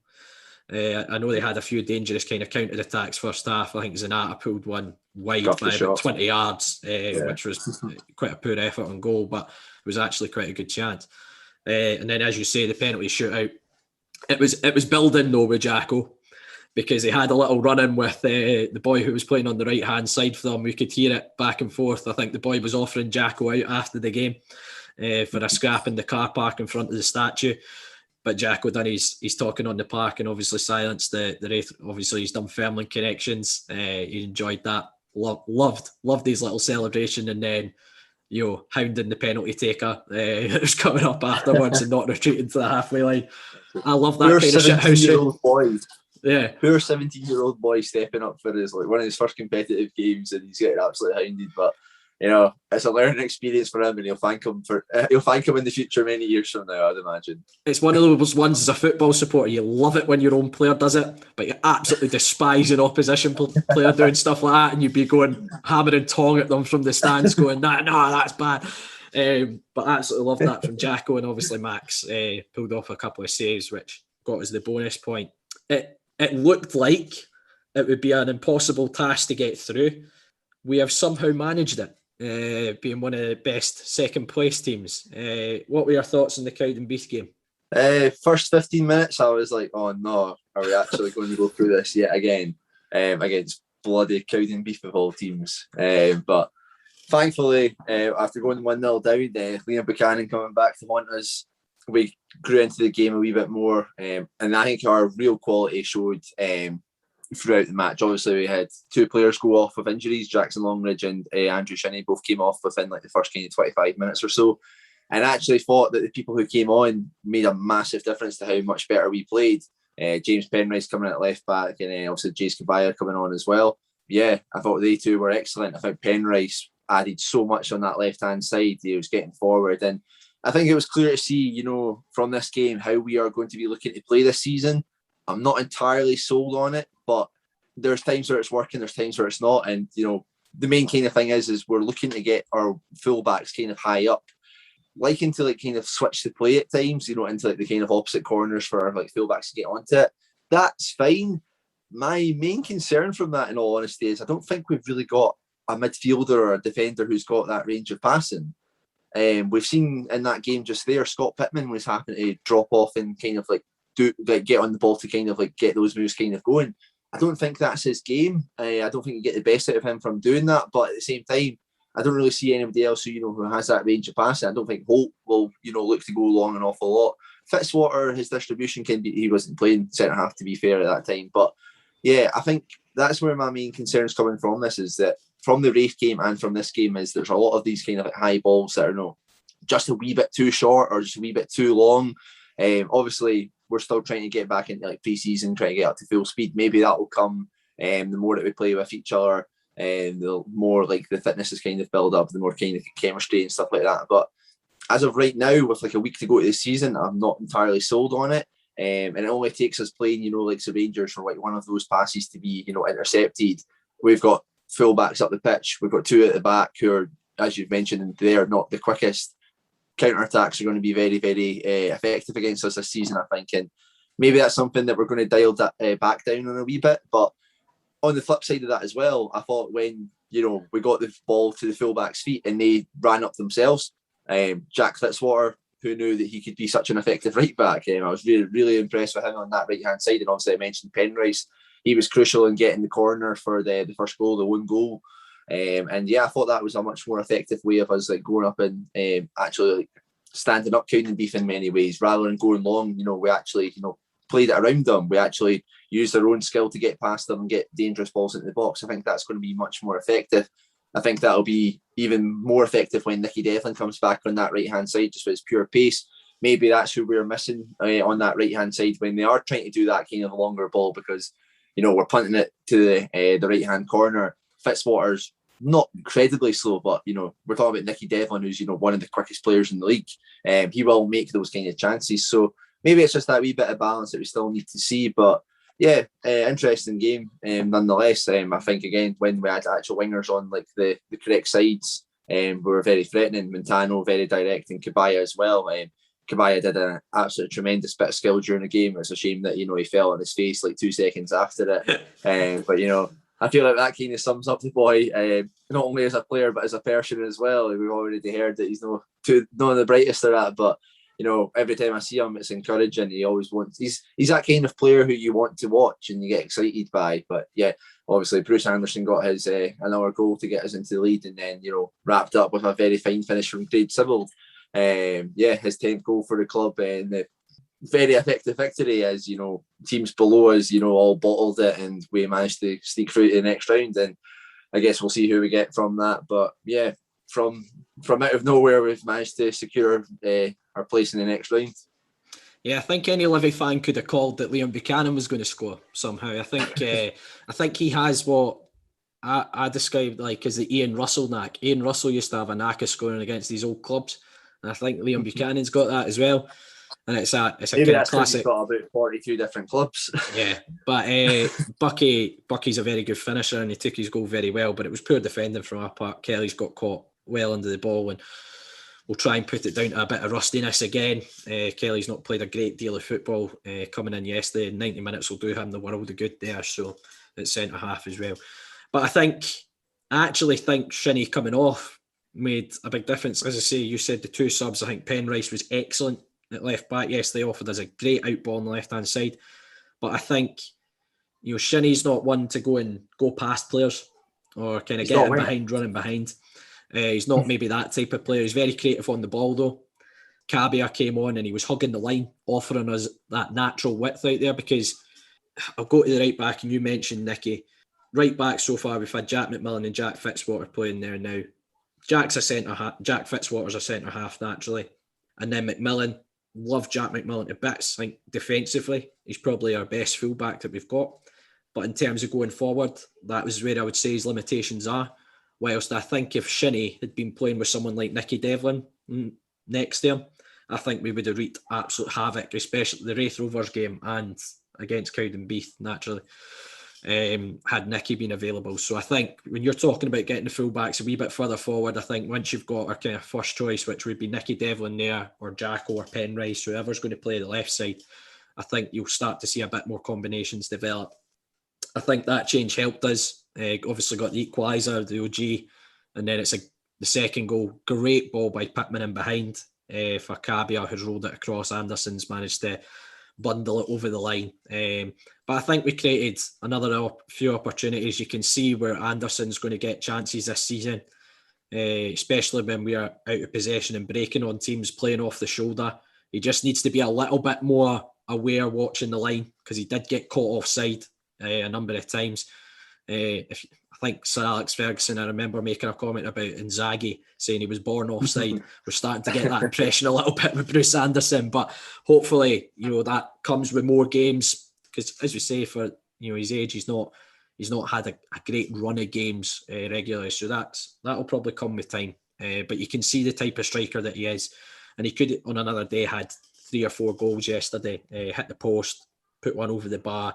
I know they had a few dangerous kind of counter-attacks first half. I think Zanata pulled one wide by about 20 yards, which was quite a poor effort on goal, but it was actually quite a good chance. And then, as you say, the penalty shootout, it was building though with Jacko, because he had a little run-in with the boy who was playing on the right-hand side for them. We could hear it back and forth. I think the boy was offering Jacko out after the game for a scrap in the car park in front of the statue. But Jacko done he's talking on the park and obviously silenced the Wraith. Obviously, he's done Dunfermline connections. He enjoyed that. Loved his little celebration, and then hounding the penalty taker who's coming up afterwards and not retreating to the halfway line. I love that kind of shit house. Boys. Yeah, poor 17-year-old boy stepping up for one of his first competitive games, and he's getting absolutely hounded. But it's a learning experience for him, and he'll thank him in the future many years from now, I'd imagine. It's one of those ones as a football supporter, you love it when your own player does it, but you absolutely despise an opposition player doing stuff like that, and you'd be going hammer and tong at them from the stands going, no, that's bad. But absolutely loved that from Jacko, and obviously Max pulled off a couple of saves, which got us the bonus point. It looked like it would be an impossible task to get through. We have somehow managed it, being one of the best second place teams. What were your thoughts on the Cowdenbeath game? First 15 minutes, I was like, oh no, are we actually going to go through this yet again against bloody Cowdenbeath of all teams? But thankfully, after going 1-0 down, Liam Buchanan coming back to haunt us, we grew into the game a wee bit more, and I think our real quality showed throughout the match. Obviously, we had two players go off with injuries. Jackson Longridge and Andrew Shinney both came off within the first kind of 25 minutes or so, and I actually thought that the people who came on made a massive difference to how much better we played. James Penrice coming at left back, and also Jace Kabaya coming on as well. Yeah, I thought they two were excellent. I thought Penrice added so much on that left-hand side. He was getting forward, and I think it was clear to see, from this game, how we are going to be looking to play this season. I'm not entirely sold on it, but there's times where it's working, there's times where it's not. And, the main kind of thing is we're looking to get our fullbacks kind of high up, liking to kind of switch the play at times, into the kind of opposite corners for fullbacks to get onto it. That's fine. My main concern from that, in all honesty, is I don't think we've really got a midfielder or a defender who's got that range of passing. We've seen in that game just there, Scott Pittman was happy to drop off and kind of get on the ball to kind of get those moves kind of going. I don't think that's his game. I don't think you get the best out of him from doing that. But at the same time, I don't really see anybody else who has that range of passing. I don't think Holt will look to go long an awful lot. Fitzwater, his distribution he wasn't playing centre half to be fair at that time. But yeah, I think that's where my main concern is coming from. This is that from the Wraith game and from this game is there's a lot of these kind of high balls that are just a wee bit too short or just a wee bit too long. Obviously, we're still trying to get back into pre-season, trying to get up to full speed. Maybe that will come the more that we play with each other, and the more the fitness is kind of build up, the more kind of chemistry and stuff like that. But as of right now, with a week to go to the season, I'm not entirely sold on it. And it only takes us playing, the Rangers for one of those passes to be, intercepted. We've got fullbacks up the pitch. We've got two at the back who are, as you've mentioned, they're not the quickest. Counter-attacks are going to be very, very effective against us this season, I think. And maybe that's something that we're going to dial back down on a wee bit. But on the flip side of that as well, I thought when, we got the ball to the fullback's feet and they ran up themselves, Jack Fitzwater, who knew that he could be such an effective right back, I was really, really impressed with him on that right-hand side. And obviously I mentioned Penrice. He was crucial in getting the corner for the first goal, the one goal. And yeah, I thought that was a much more effective way of us going up and actually standing up Cowdenbeath in many ways, rather than going long. We actually played it around them. We actually used our own skill to get past them and get dangerous balls into the box. I think that's going to be much more effective. I think that'll be even more effective when Nicky Devlin comes back on that right hand side, just with his pure pace. Maybe that's who we're missing on that right hand side when they are trying to do that kind of longer ball, because we're punting it to the right hand corner. Fitzwater's not incredibly slow, but we're talking about Nicky Devlin, who's one of the quickest players in the league. He will make those kind of chances. So maybe it's just that wee bit of balance that we still need to see. But yeah, interesting game nonetheless. I think again when we had actual wingers on like the correct sides, we were very threatening. Montano very direct, and Kabaya as well. Kabaya did an absolute tremendous bit of skill during the game. It's a shame that he fell on his face like 2 seconds after it. But I feel like that kind of sums up the boy, not only as a player but as a person as well. We've already heard that he's not the brightest of that, but every time I see him, it's encouraging. He always wants. He's that kind of player who you want to watch and you get excited by. But yeah, obviously Bruce Anderson got his another goal to get us into the lead, and then wrapped up with a very fine finish from Craig Sibbald. His 10th goal for the club, and the very effective victory as teams below us all bottled it, and we managed to sneak through to the next round. And I guess we'll see who we get from that. But yeah, from out of nowhere, we've managed to secure our place in the next round. Yeah, I think any Livy fan could have called that Liam Buchanan was going to score somehow. I think he has what I described like as the Ian Russell knack. Ian Russell used to have a knack of scoring against these old clubs, and I think Liam Buchanan's got that as well. And it's a Maybe kind that's of classic. He's got about 42 different clubs. Yeah, but Bucky's a very good finisher, and he took his goal very well. But it was poor defending from our part. Kelly's got caught well under the ball, and we'll try and put it down to a bit of rustiness again. Kelly's not played a great deal of football coming in yesterday. 90 minutes will do him the world of good there. So at centre half as well. But I actually think Shinnie coming off made a big difference. As I say, you said the 2 subs. I think Penrice was excellent at left back yesterday, offered us a great out ball on the left hand side. But I think Shinnie's not one to go past players or kind of get in behind, running behind. He's not maybe that type of player. He's very creative on the ball though. Cabia came on and he was hugging the line, offering us that natural width out there, because I'll go to the right back, and you mentioned Nicky. Right back so far, we've had Jack McMillan and Jack Fitzwater playing there now. Jack's a centre half. Jack Fitzwater's a centre half naturally, and then McMillan. Love Jack McMillan to bits. I think defensively, he's probably our best fullback that we've got. But in terms of going forward, that was where I would say his limitations are. Whilst I think if Shinnie had been playing with someone like Nicky Devlin next to him, I think we would have wreaked absolute havoc, especially the Wraith Rovers game and against Cowdenbeath, naturally, had Nicky been available. So I think when you're talking about getting the fullbacks a wee bit further forward, I think once you've got our kind of first choice, which would be Nicky Devlin there, or Jacko or Penrice, whoever's going to play the left side, I think you'll start to see a bit more combinations develop. I think that change helped us. Obviously got the equaliser, the OG, and then it's the second goal. Great ball by Pittman in behind for Cabia, who's rolled it across. Anderson's managed to bundle it over the line. But I think we created another few opportunities. You can see where Anderson's going to get chances this season, especially when we are out of possession and breaking on teams, playing off the shoulder. He just needs to be a little bit more aware watching the line, because he did get caught offside a number of times. I think Sir Alex Ferguson, I remember making a comment about Inzaghi saying he was born offside. We're starting to get that impression a little bit with Bruce Anderson, but hopefully that comes with more games, because as we say, for his age, he's not had a great run of games regularly, so that'll probably come with time. But you can see the type of striker that he is, and he could on another day had 3 or 4 goals yesterday, hit the post, put one over the bar.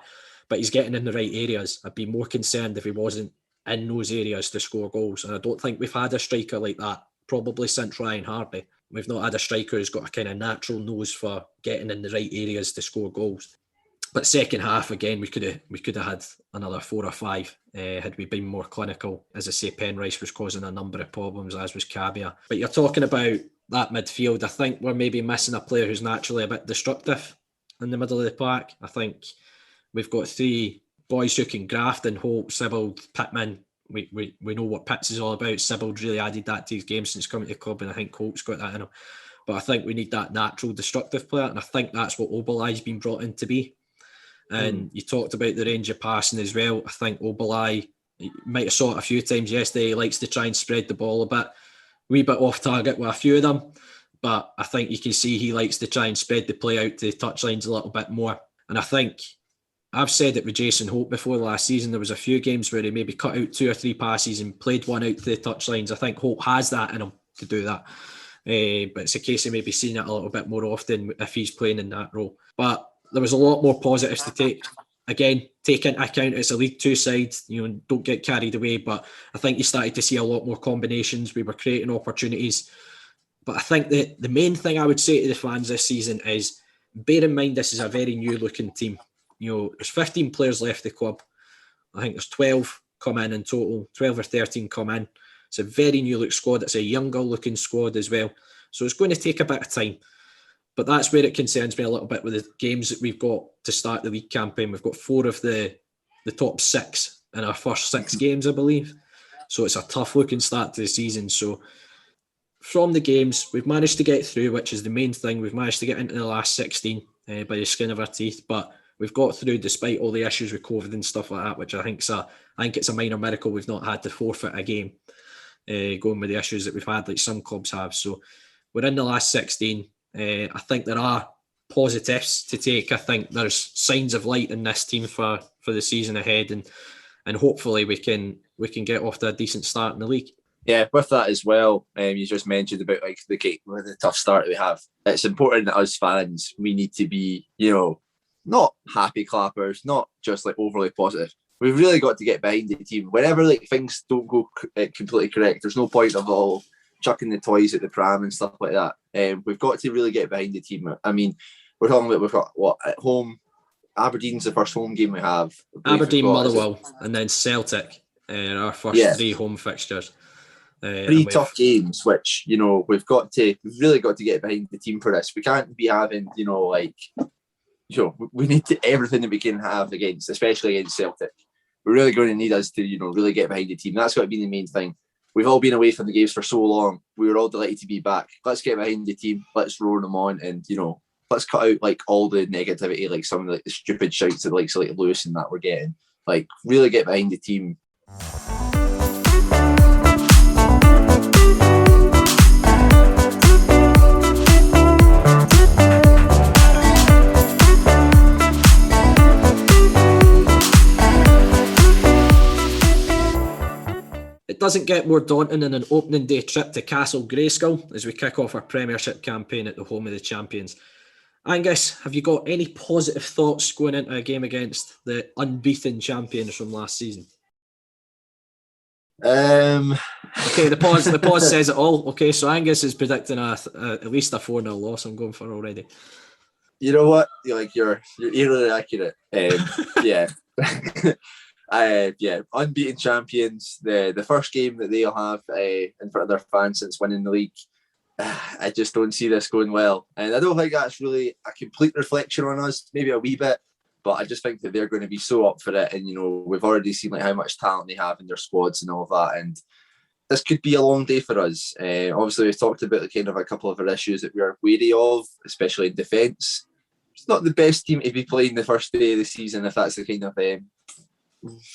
But he's getting in the right areas. I'd be more concerned if he wasn't in those areas to score goals. And I don't think we've had a striker like that, probably since Ryan Harvey. We've not had a striker who's got a kind of natural nose for getting in the right areas to score goals. But second half, again, we could have had another 4 or 5 had we been more clinical. As I say, Penrice was causing a number of problems, as was Cabia. But you're talking about that midfield. I think we're maybe missing a player who's naturally a bit destructive in the middle of the pack. I think we've got 3 boys who can graft in Holt, Sibbald, Pittman. We know what Pitts is all about. Sibbald really added that to his game since coming to the club, and I think Holt's got that in him. But I think we need that natural destructive player, and I think that's what Obalai's been brought in to be. And you talked about the range of passing as well. I think Obalai, you might have saw it a few times yesterday, he likes to try and spread the ball a wee bit off target with a few of them. But I think you can see he likes to try and spread the play out to the touchlines a little bit more. And I think I've said it with Jason Hope before last season. There was a few games where he maybe cut out 2 or 3 passes and played one out to the touchlines. I think Hope has that in him to do that. But it's a case of maybe seeing it a little bit more often if he's playing in that role. But there was a lot more positives to take. Again, take into account it's a League Two side, don't get carried away. But I think you started to see a lot more combinations. We were creating opportunities. But I think that the main thing I would say to the fans this season is bear in mind this is a very new looking team. There's 15 players left the club. I think there's 12 come in total, 12 or 13 come in. It's a very new look squad. It's a younger looking squad as well. So it's going to take a bit of time. But that's where it concerns me a little bit with the games that we've got to start the league campaign. We've got 4 of the top 6 in our first 6 games, I believe. So it's a tough looking start to the season. So from the games, we've managed to get through, which is the main thing. We've managed to get into the last 16 by the skin of our teeth. But we've got through despite all the issues with COVID and stuff like that, which I think it's a minor miracle we've not had to forfeit a game, going with the issues that we've had, like some clubs have. So we're in the last 16. I think there are positives to take. I think there's signs of light in this team for the season ahead, and hopefully we can get off to a decent start in the league. Yeah, with that as well, you just mentioned about like the tough start we have. It's important that us fans, we need to be, not happy clappers, not just like overly positive. We've really got to get behind the team. Whenever like things don't go completely correct, there's no point of all chucking the toys at the pram and stuff like that. We've got to really get behind the team. I mean, we're talking about we've got what at home. Aberdeen's the first home game we have. Aberdeen, Motherwell, and then Celtic. Our first 3 home fixtures. 3 tough games, which we've really got to get behind the team for this. We can't be having we need everything that we can have especially against Celtic. We're really going to need us to really get behind the team. That's got to be the main thing. We've all been away from the games for so long. We were all delighted to be back. Let's get behind the team. Let's roar them on, and let's cut out like all the negativity, like some of the stupid shouts that like Lewis and that we're getting. Like really get behind the team. It doesn't get more daunting than an opening day trip to Castle Grayskull as we kick off our Premiership campaign at the home of the champions. Angus, have you got any positive thoughts going into a game against the unbeaten champions from last season? Okay, the pause says it all. Okay, so Angus is predicting at least a 4-0 loss. I'm going for already. You know what? You're eerily accurate. Yeah. Unbeaten champions. The first game that they'll have in front of their fans since winning the league. I just don't see this going well, and I don't think that's really a complete reflection on us. Maybe a wee bit, but I just think that they're going to be so up for it. And we've already seen like how much talent they have in their squads and all of that. And this could be a long day for us. Obviously, we've talked about the kind of a couple of our issues that we are wary of, especially in defence. It's not the best team to be playing the first day of the season if that's the kind of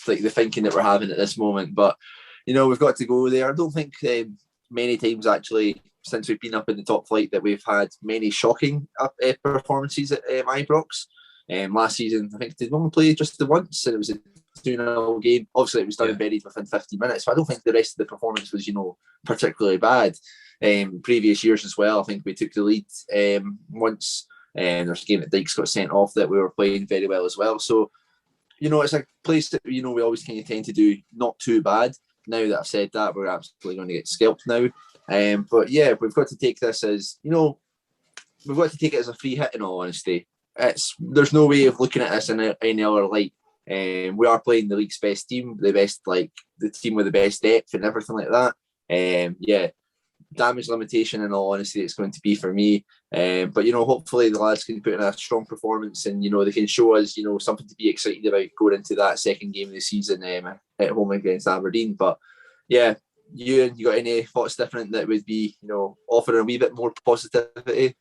like the thinking that we're having at this moment. But we've got to go there. I don't think many times actually since we've been up in the top flight that we've had many shocking performances at Ibrox. Last season, I think did we only play just the once, and it was a 2-0 game. Obviously, it was done and buried within 50 minutes. But I don't think the rest of the performance was particularly bad. Previous years as well, I think we took the lead once. There's a game that Dykes got sent off that we were playing very well as well. So it's a place that we always kind of tend to do not too bad. Now that I've said that, we're absolutely going to get scalped now. But yeah, we've got to take this as we've got to take it as a free hit. In all honesty, there's no way of looking at this in any other light. We are playing the league's best team, the team with the best depth and everything like that. Damage limitation. In all honesty, it's going to be for me. But hopefully the lads can put in a strong performance, and they can show us something to be excited about going into that second game of the season at home against Aberdeen. But yeah. You got any thoughts different that would be, offering a wee bit more positivity?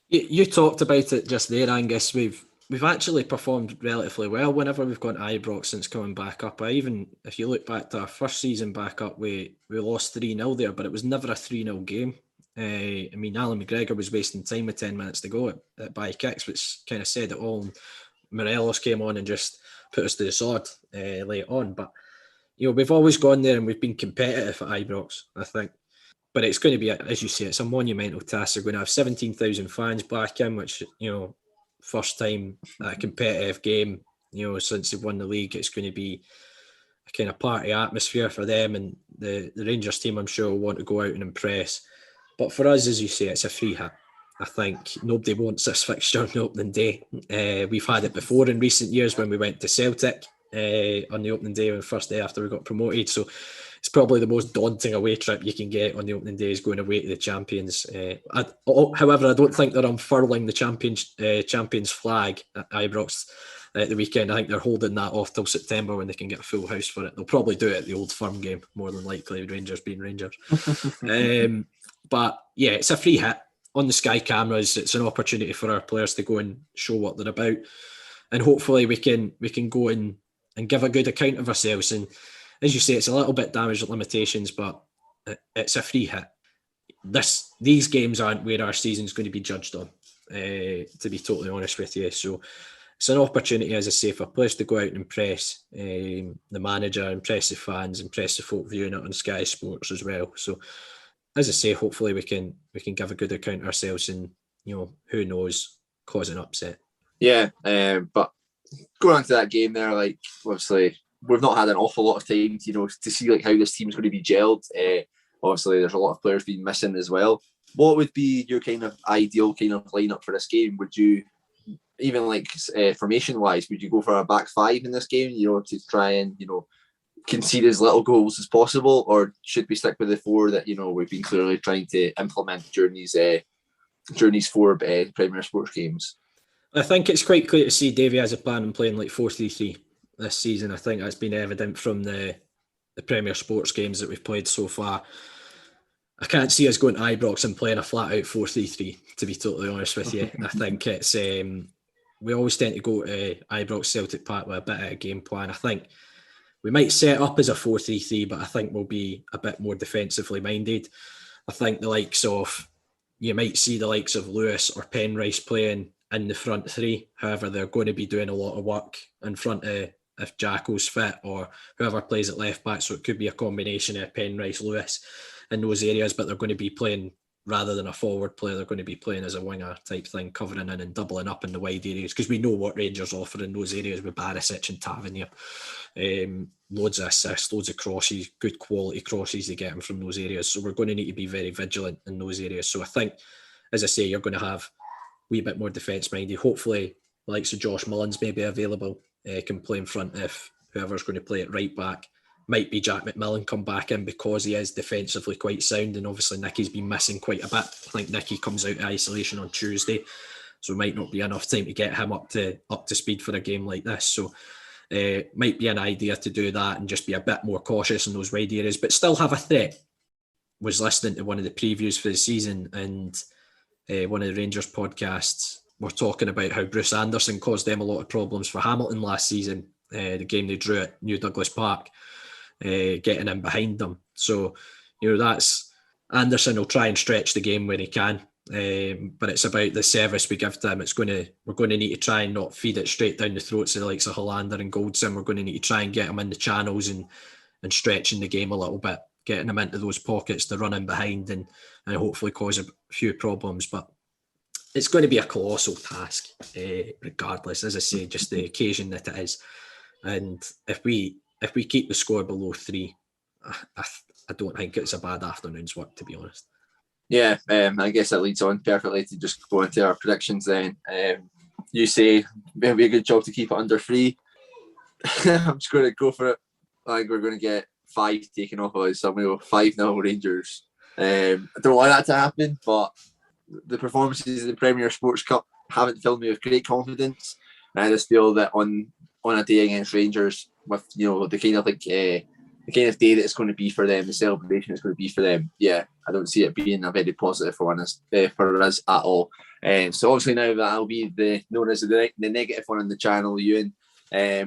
You talked about it just there, Angus. We've actually performed relatively well whenever we've gone to Ibrox since coming back up. If you look back to our first season back up, we lost 3-0 there, but it was never a 3-0 game. Alan McGregor was wasting time with 10 minutes to go at by kicks, which kind of said it all. Morelos came on and just put us to the sword late on. But, we've always gone there and we've been competitive at Ibrox, I think. But it's going to be, as you say, it's a monumental task. They're going to have 17,000 fans back in, which, first time at a competitive game, since they've won the league. It's going to be a kind of party atmosphere for them, and the Rangers team, I'm sure, will want to go out and impress. But for us, as you say, it's a free hit. I think nobody wants this fixture on the opening day. We've had it before in recent years when we went to Celtic on the opening day, on the first day after we got promoted. So it's probably the most daunting away trip you can get on the opening day, is going away to the champions. However, I don't think they're unfurling the champions flag at Ibrox at the weekend. I think they're holding that off till September when they can get a full house for it. They'll probably do it at the Old Firm game, more than likely, Rangers being Rangers. But yeah, it's a free hit on the Sky cameras. It's an opportunity for our players to go and show what they're about, and hopefully we can go and give a good account of ourselves. And as you say, it's a little bit damage at limitations, but it's a free hit. These games aren't where our season's going to be judged on, to be totally honest with you. So it's an opportunity, as I say, for players to go out and impress the manager, impress the fans, impress the folk viewing it on Sky Sports as well. So, as I say, hopefully we can give a good account of ourselves, and who knows, cause an upset. Yeah, but going on to that game there, like, obviously we've not had an awful lot of time, to see like how this team's going to be gelled. Obviously, there's a lot of players being missing as well. What would be your kind of ideal kind of lineup for this game? Would you, even like formation wise, would you go for a back five in this game? To try and concede as little goals as possible, or should we stick with the four that we've been clearly trying to implement during these four Premier Sports games? I think it's quite clear to see Davey has a plan on playing like 4-3-3 this season. I think that's been evident from the Premier Sports games that we've played so far. I can't see us going to Ibrox and playing a flat out 4-3-3, to be totally honest with you. I think it's we always tend to go to Ibrox Celtic Park with a bit of a game plan. I think we might set up as a 4-3-3, but I think we'll be a bit more defensively minded. I think you might see the likes of Lewis or Penrice playing in the front three. However, they're going to be doing a lot of work in front of, if Jacko's fit or whoever plays at left back. So it could be a combination of Penrice, Lewis in those areas, but they're going to be playing, rather than a forward player, they're going to be playing as a winger type thing, covering in and doubling up in the wide areas, because we know what Rangers offer in those areas with Barisic and Tavernier. Loads of assists, loads of crosses, good quality crosses they get from those areas. So we're going to need to be very vigilant in those areas. So I think, as I say, you're going to have a wee bit more defence minded. Hopefully, the likes of Josh Mullins may be available, can play in front if whoever's going to play at right back. Might be Jack McMillan come back in, because he is defensively quite sound, and obviously Nicky's been missing quite a bit. I think Nicky comes out of isolation on Tuesday, so it might not be enough time to get him up to speed for a game like this. So might be an idea to do that and just be a bit more cautious in those wide areas, but still have a threat. Was listening to one of the previews for the season, and one of the Rangers podcasts were talking about how Bruce Anderson caused them a lot of problems for Hamilton last season, the game they drew at New Douglas Park. Getting in behind them. So, that's Anderson will try and stretch the game when he can. But it's about the service we give to him. We're going to need to try and not feed it straight down the throats of the likes of Hollander and Goldson. We're going to need to try and get him in the channels and stretching the game a little bit, getting him into those pockets to run in behind and hopefully cause a few problems. But it's going to be a colossal task, regardless, as I say, just the occasion that it is. And if we keep the score below 3, I don't think it's a bad afternoon's work, to be honest. Yeah, I guess that leads on perfectly to just go into our predictions then. You say it'll be a good job to keep it under 3. I'm just going to go for it. I think we're going to get 5 taken off of us. So I'm going to go 5-0 Rangers. I don't want that to happen, but the performances in the Premier Sports Cup haven't filled me with great confidence. And I just feel that on a day against Rangers, with the kind of day that it's going to be for them, the celebration it's going to be for them, yeah, I don't see it being a very positive for us at all. So obviously now that'll be known as the negative one on the channel. Ewan,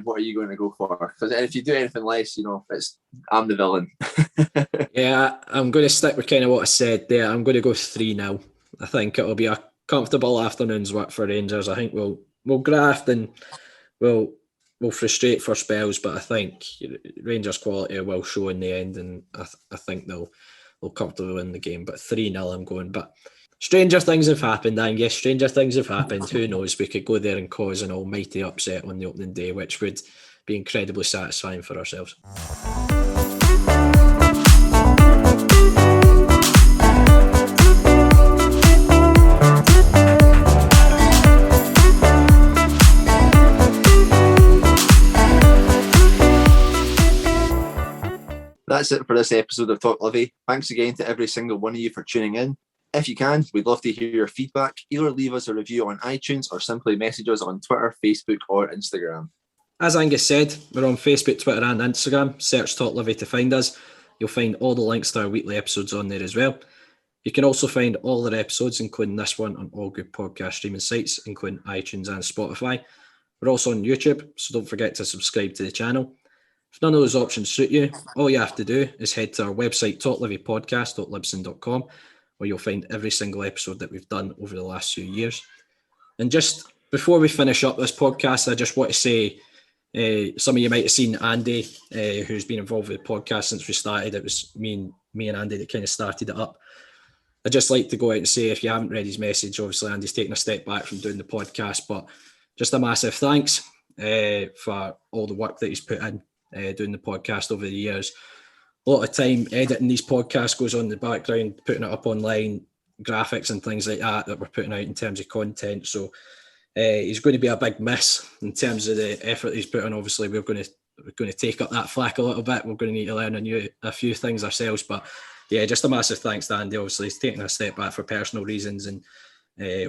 what are you going to go for? Because if you do anything less, I'm the villain. Yeah, I'm going to stick with kind of what I said there. I'm going to go 3-0. I think it'll be a comfortable afternoon's work for Rangers. I think we'll graft and will frustrate for spells, but I think Rangers' quality will show in the end, and I think they'll comfortably win the game. But 3-0 I'm going. But stranger things have happened, and yes, stranger things have happened. Who knows? We could go there and cause an almighty upset on the opening day, which would be incredibly satisfying for ourselves. That's it for this episode of Talk Livy. Thanks again to every single one of you for tuning in. If you can, we'd love to hear your feedback. Either leave us a review on iTunes or simply message us on Twitter, Facebook or Instagram. As Angus said, we're on Facebook, Twitter and Instagram. Search Talk Livy to find us. You'll find all the links to our weekly episodes on there as well. You can also find all our episodes, including this one, on all good podcast streaming sites, including iTunes and Spotify. We're also on YouTube, so don't forget to subscribe to the channel. If none of those options suit you, all you have to do is head to our website, talklivypodcast.libsyn.com, where you'll find every single episode that we've done over the last few years. And just before we finish up this podcast, I just want to say, some of you might have seen Andy, who's been involved with the podcast since we started. It was me and Andy that kind of started it up. I'd just like to go out and say, if you haven't read his message, obviously Andy's taken a step back from doing the podcast, but just a massive thanks for all the work that he's put in doing the podcast over the years. A lot of time editing these podcasts goes on in the background, putting it up online, graphics and things like that we're putting out in terms of content. So he's going to be a big miss in terms of the effort he's put in. Obviously, we're going to take up that flack a little bit. We're going to need to learn a few things ourselves. But yeah, just a massive thanks to Andy. Obviously, he's taking a step back for personal reasons, and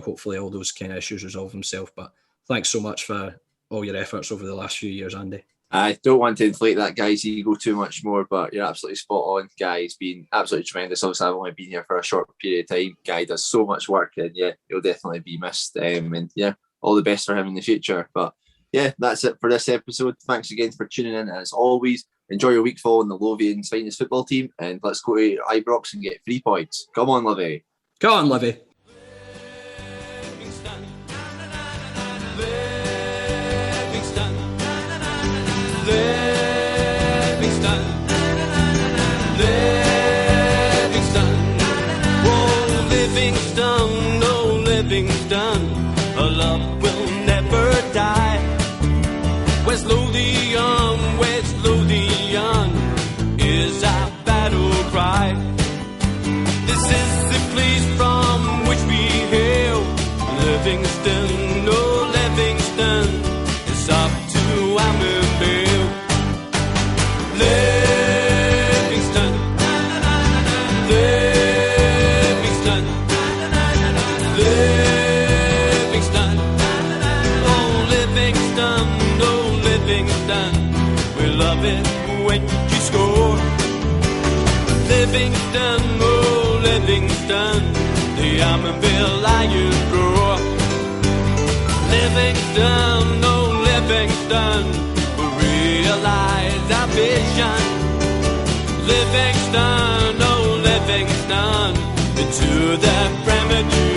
hopefully all those kind of issues resolve themselves. But thanks so much for all your efforts over the last few years, Andy. I don't want to inflate that guy's ego too much more, but you're absolutely spot on. Guy's been absolutely tremendous. Obviously, I've only been here for a short period of time. Guy does so much work, and yeah, he'll definitely be missed. And yeah, all the best for him in the future. But yeah, that's it for this episode. Thanks again for tuning in. As always, enjoy your week following the Lothian's finest football team, and let's go to Ibrox and get 3 points. Come on, Livy. Come on, Livy. Livingston, a love will never die. West Lothian is our battle cry. This is the place from which we hail. Livingston, oh Livingston, it's up to Amberville. Livingston, Livingston, Livingston, oh Livingston, oh Livingston, we love it when you score. Livingston, oh Livingston, the Amberville Lions roar. Livingston, oh Livingston, we realize our vision. Livingston, oh Livingston, into the Premiership.